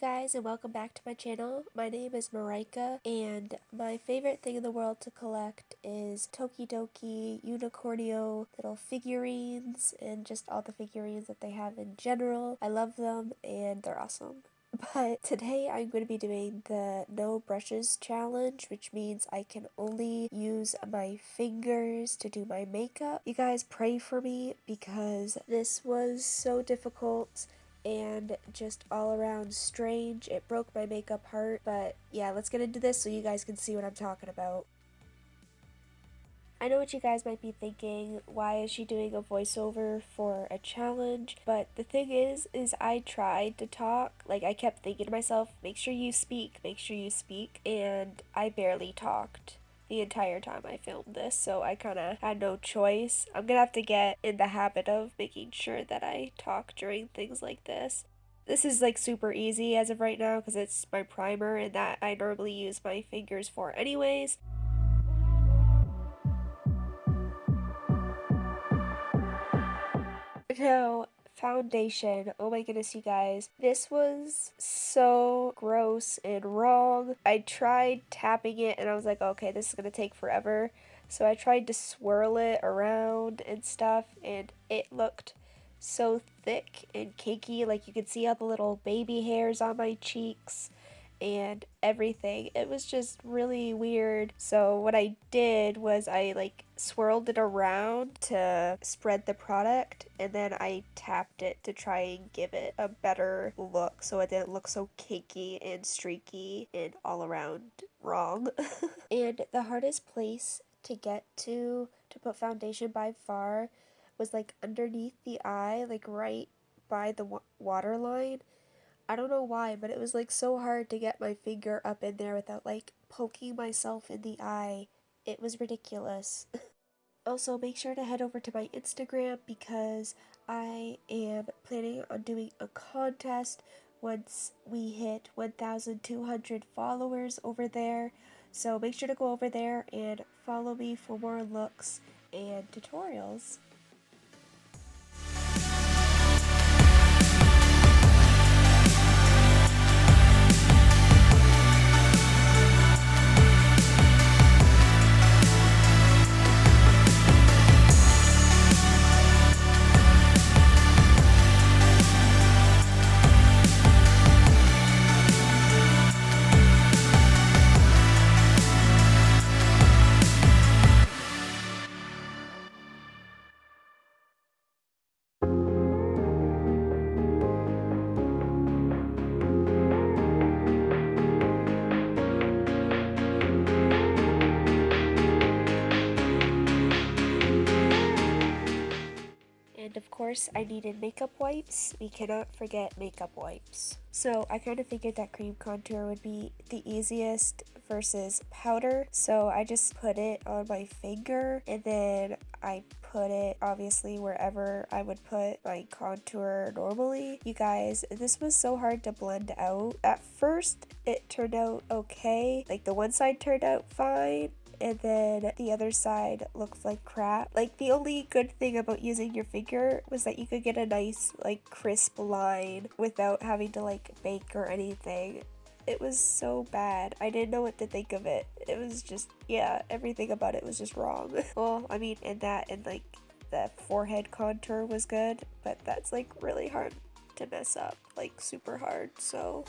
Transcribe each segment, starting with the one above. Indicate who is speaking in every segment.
Speaker 1: guys, and welcome back to my channel. My name is Marika, and my favorite thing in the world to collect is Tokidoki Unicornio little figurines and just all the figurines that they have in general. I love them and they're awesome. But today I'm going to be doing the no brushes challenge, which means I can only use my fingers to do my makeup. You guys pray for me because this was so difficult and just all around strange. It broke my makeup heart, but yeah, let's get into this so you guys can see what I'm talking about. I know what you guys might be thinking, why is she doing a voiceover for a challenge? But the thing is I tried to talk, like I kept thinking to myself, make sure you speak, and I barely talked the entire time I filmed this, so I kind of had no choice. I'm gonna have to get in the habit of making sure that I talk during things like this. This is like super easy as of right now because it's my primer and that I normally use my fingers for anyways. Now, foundation. Oh my goodness, you guys. This was so gross and wrong. I tried tapping it and I was like, okay, this is gonna take forever. So I tried to swirl it around and stuff, and it looked so thick and cakey. Like you could see all the little baby hairs on my cheeks and everything. It was just really weird. So what I did was I like swirled it around to spread the product, and then I tapped it to try and give it a better look so it didn't look so cakey and streaky and all around wrong. And the hardest place to get to put foundation by far was like underneath the eye, like right by the waterline. I don't know why, but it was like so hard to get my finger up in there without like poking myself in the eye. It was ridiculous. Also, make sure to head over to my Instagram because I am planning on doing a contest once we hit 1,200 followers over there. So make sure to go over there and follow me for more looks and tutorials. And of course, I needed makeup wipes. We cannot forget makeup wipes. So I kind of figured that cream contour would be the easiest versus powder. So I just put it on my finger, and then I put it obviously wherever I would put my contour normally. You guys, this was so hard to blend out. At first, it turned out okay. Like the one side turned out fine, and then the other side looks like crap. Like the only good thing about using your finger was that you could get a nice like crisp line without having to like bake or anything. It was so bad. I didn't know what to think of it. It was just, yeah, everything about it was just wrong. Well, I mean, and like the forehead contour was good, but that's like really hard to mess up, like super hard, so.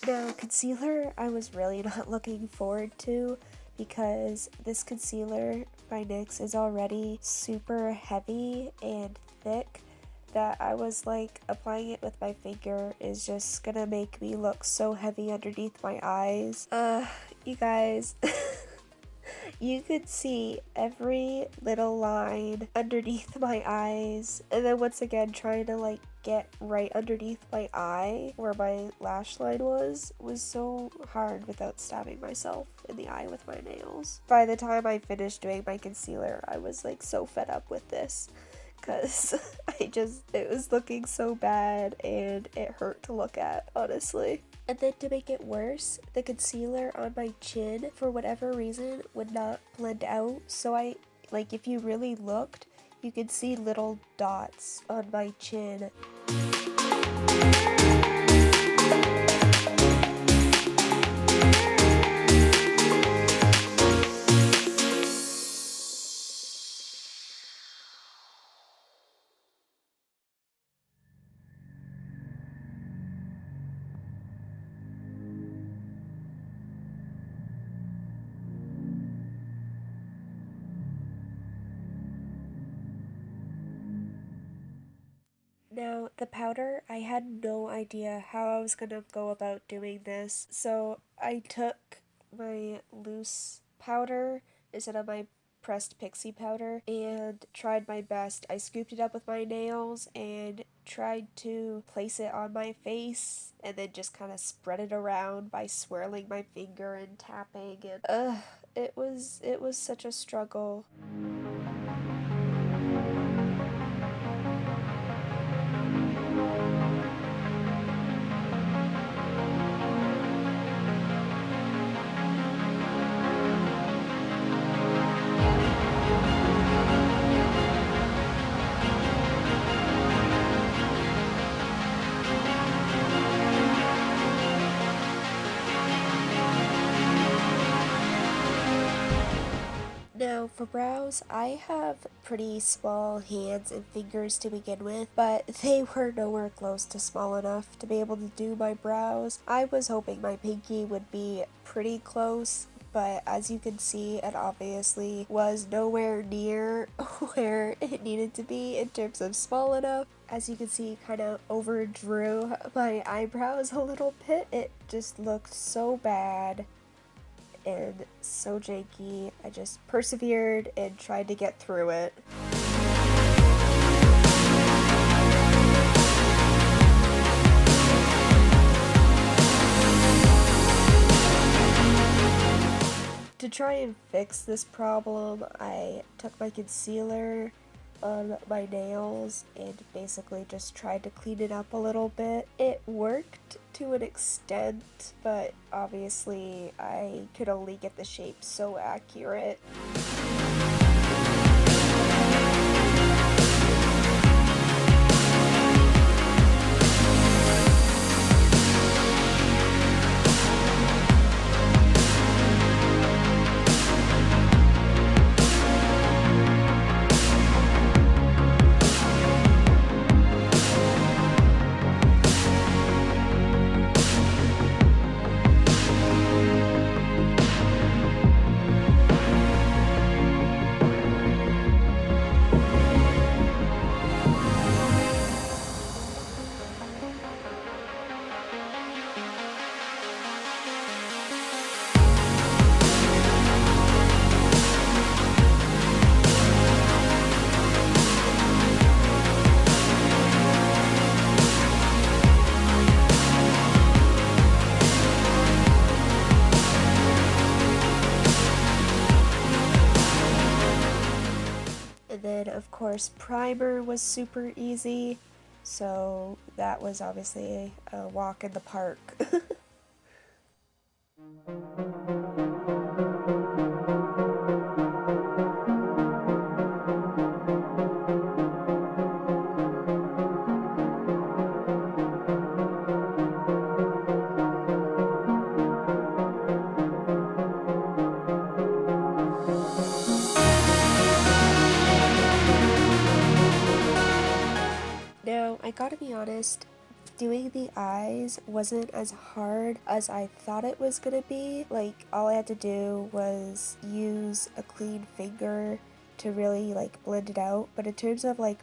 Speaker 1: Now, concealer I was really not looking forward to because this concealer by NYX is already super heavy and thick. that I was like, applying it with my finger is just gonna make me look so heavy underneath my eyes. You guys, you could see every little line underneath my eyes, and then once again trying to like get right underneath my eye where my lash line was so hard without stabbing myself in the eye with my nails. By the time I finished doing my concealer, I was like so fed up with this because it was looking so bad and it hurt to look at, honestly. And then to make it worse, the concealer on my chin, for whatever reason, would not blend out. So if you really looked, you could see little dots on my chin. Now, the powder, I had no idea how I was gonna go about doing this, so I took my loose powder instead of my pressed pixie powder and tried my best. I scooped it up with my nails and tried to place it on my face and then just kind of spread it around by swirling my finger and tapping, and it was such a struggle. Now, for brows, I have pretty small hands and fingers to begin with, but they were nowhere close to small enough to be able to do my brows. I was hoping my pinky would be pretty close, but as you can see, it obviously was nowhere near where it needed to be in terms of small enough. As you can see, kind of overdrew my eyebrows a little bit. It just looked so bad and so janky. I just persevered and tried to get through it. To try and fix this problem, I took my concealer on my nails and basically just tried to clean it up a little bit. It worked to an extent, but obviously I could only get the shape so accurate. And then, of course, primer was super easy, so that was obviously a walk in the park. Now, I gotta be honest, doing the eyes wasn't as hard as I thought it was gonna be. Like, all I had to do was use a clean finger to really, like, blend it out. But in terms of, like,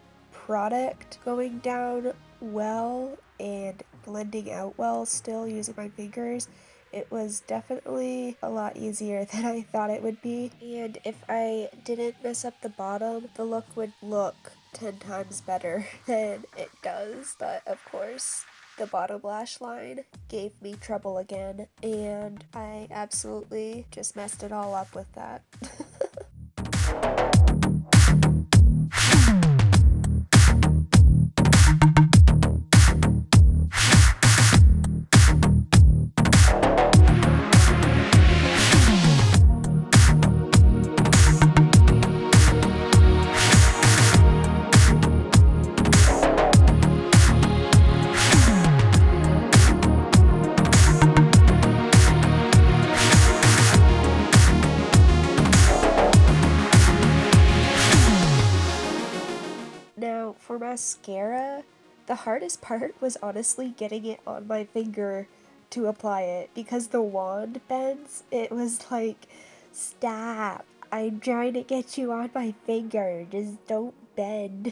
Speaker 1: product going down well and blending out well still using my fingers, it was definitely a lot easier than I thought it would be. And if I didn't mess up the bottom, the look would look 10 times better than it does. But of course, the bottom lash line gave me trouble again, and I absolutely just messed it all up with that. Now, for mascara, the hardest part was honestly getting it on my finger to apply it because the wand bends. It was like, stop, I'm trying to get you on my finger, just don't bend.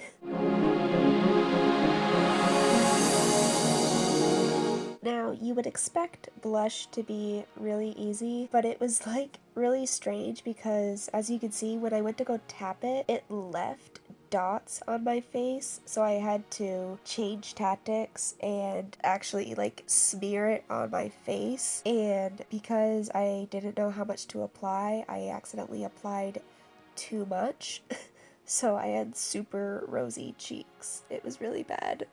Speaker 1: Now, you would expect blush to be really easy, but it was like really strange because as you can see, when I went to go tap it, it left dots on my face, so I had to change tactics and actually like smear it on my face. And because I didn't know how much to apply, I accidentally applied too much. So I had super rosy cheeks. It was really bad.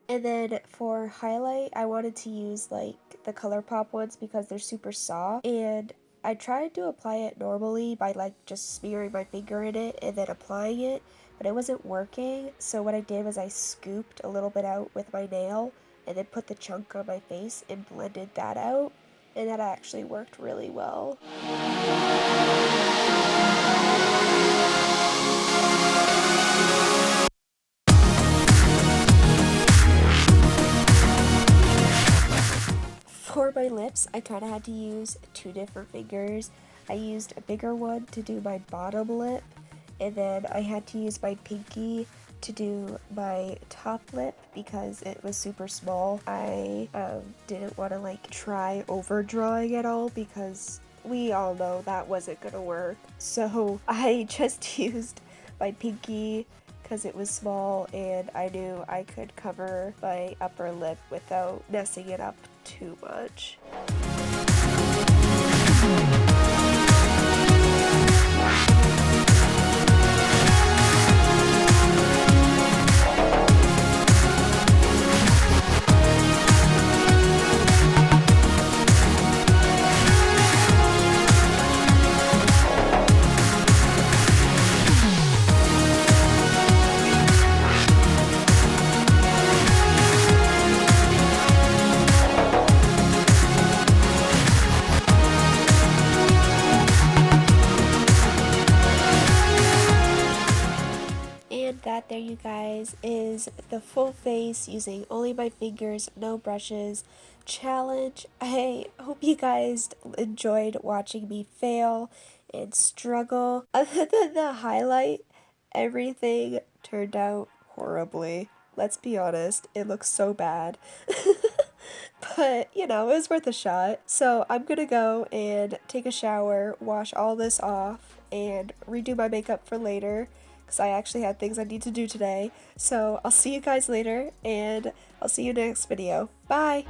Speaker 1: And then for highlight, I wanted to use like the ColourPop ones because they're super soft, and I tried to apply it normally by like just smearing my finger in it and then applying it, but it wasn't working. So what I did was I scooped a little bit out with my nail and then put the chunk on my face and blended that out, and that actually worked really well. For my lips, I kind of had to use two different fingers. I used a bigger one to do my bottom lip, and then I had to use my pinky to do my top lip because it was super small. I didn't want to like try overdrawing at all because we all know that wasn't gonna work. So I just used my pinky because it was small and I knew I could cover my upper lip without messing it up too much. That there, you guys, is the full face using only my fingers, no brushes challenge. I hope you guys enjoyed watching me fail and struggle. Other than the highlight, everything turned out horribly. Let's be honest, it looks so bad. But, you know, it was worth a shot. So I'm gonna go and take a shower, wash all this off, and redo my makeup for later, because I actually had things I need to do today. So I'll see you guys later, and I'll see you next video. Bye!